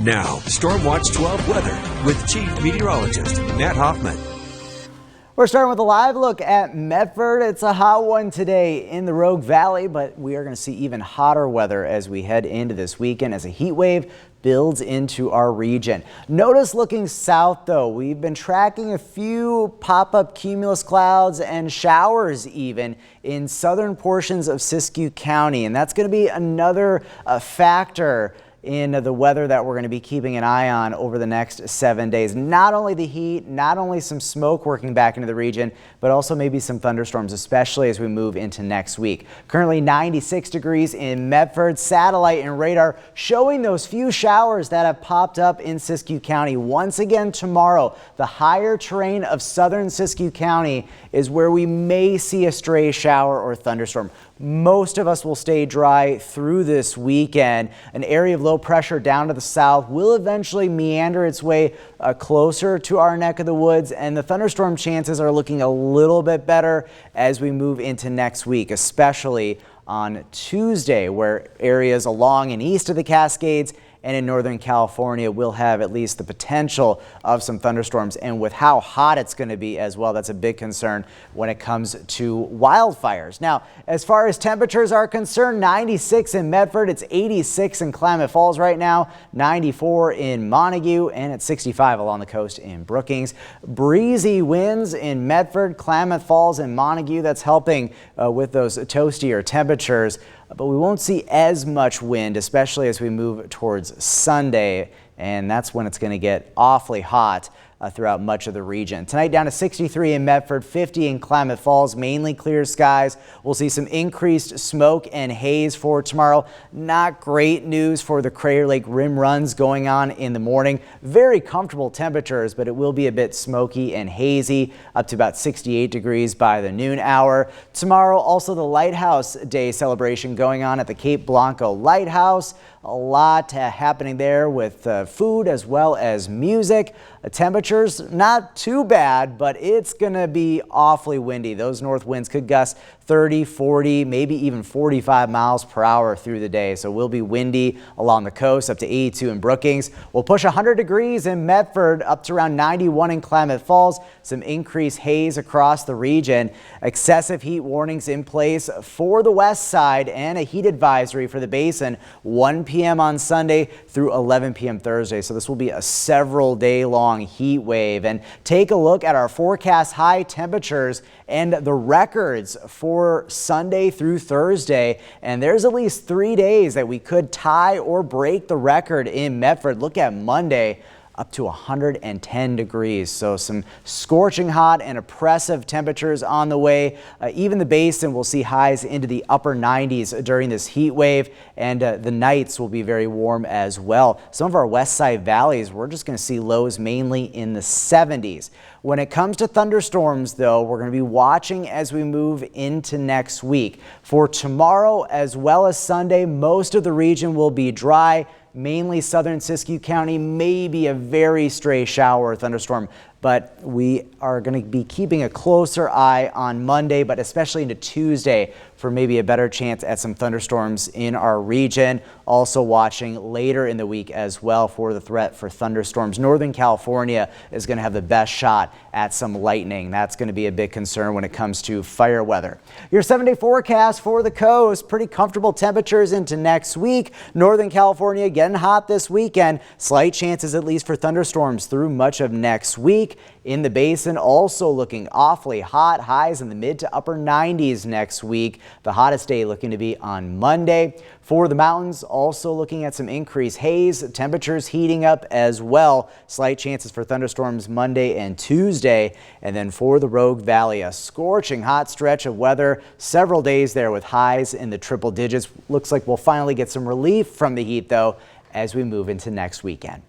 Now, Storm Watch 12 weather with Chief Meteorologist Matt Hoffman. We're starting with a live look at Medford. It's a hot one today in the Rogue Valley, but we are going to see even hotter weather as we head into this weekend as a heat wave builds into our region. Notice looking south though, we've been tracking a few pop-up cumulus clouds and showers even in southern portions of Siskiyou County, and that's going to be another factor in the weather that we're going to be keeping an eye on over the next 7 days. Not only the heat, not only some smoke working back into the region, but also maybe some thunderstorms, especially as we move into next week. Currently 96 degrees in Medford. Satellite and radar showing those few showers that have popped up in Siskiyou County. Once again tomorrow, the higher terrain of southern Siskiyou County is where we may see a stray shower or thunderstorm. Most of us will stay dry through this weekend. An area of low pressure down to the south will eventually meander its way closer to our neck of the woods, and the thunderstorm chances are looking a little bit better as we move into next week, especially on Tuesday, where areas along and east of the Cascades and in Northern California will have at least the potential of some thunderstorms. And with how hot it's going to be as well, that's a big concern when it comes to wildfires. Now, as far as temperatures are concerned, 96 in Medford, it's 86 in Klamath Falls right now, 94 in Montague, and it's 65 along the coast in Brookings. Breezy winds in Medford, Klamath Falls, and Montague. That's helping with those toastier temperatures. But we won't see as much wind, especially as we move towards Sunday, and that's when it's going to get awfully hot throughout much of the region. Tonight down to 63 in Medford, 50 in Klamath Falls, mainly clear skies. We'll see some increased smoke and haze for tomorrow. Not great news for the Crater Lake rim runs going on in the morning. Very comfortable temperatures, but it will be a bit smoky and hazy, up to about 68 degrees by the noon hour. Tomorrow, also the Lighthouse Day celebration going on at the Cape Blanco Lighthouse. A lot happening there with food as well as music. Temperatures not too bad, but it's going to be awfully windy. Those north winds could gust 30, 40, maybe even 45 miles per hour through the day. So we'll be windy along the coast, up to 82 in Brookings. We'll push 100 degrees in Medford, up to around 91 in Klamath Falls. Some increased haze across the region. Excessive heat warnings in place for the west side and a heat advisory for the basin, 1 p.m. on Sunday through 11 p.m. Thursday. So this will be a several day long heat wave. And take a look at our forecast high temperatures and the records for Sunday through Thursday. And there's at least 3 days that we could tie or break the record in Medford. Look at Monday, up to 110 degrees. So some scorching hot and oppressive temperatures on the way. Even the basin will see highs into the upper 90s during this heat wave, and the nights will be very warm as well. Some of our west side valleys, we're just going to see lows mainly in the 70s. When it comes to thunderstorms, though, we're going to be watching as we move into next week. For tomorrow as well as Sunday, most of the region will be dry. Mainly southern Siskiyou County, maybe a very stray shower or thunderstorm, but we are going to be keeping a closer eye on Monday, but especially into Tuesday for maybe a better chance at some thunderstorms in our region. Also watching later in the week as well for the threat for thunderstorms. Northern California is going to have the best shot at some lightning. That's going to be a big concern when it comes to fire weather. Your 7-day forecast for the coast, pretty comfortable temperatures into next week. Northern California getting hot this weekend. Slight chances at least for thunderstorms through much of next week. In the basin, also looking awfully hot. Highs in the mid to upper 90s next week. The hottest day looking to be on Monday. For the mountains, also looking at some increased haze. Temperatures heating up as well. Slight chances for thunderstorms Monday and Tuesday. And then for the Rogue Valley, a scorching hot stretch of weather. Several days there with highs in the triple digits. Looks like we'll finally get some relief from the heat, though, as we move into next weekend.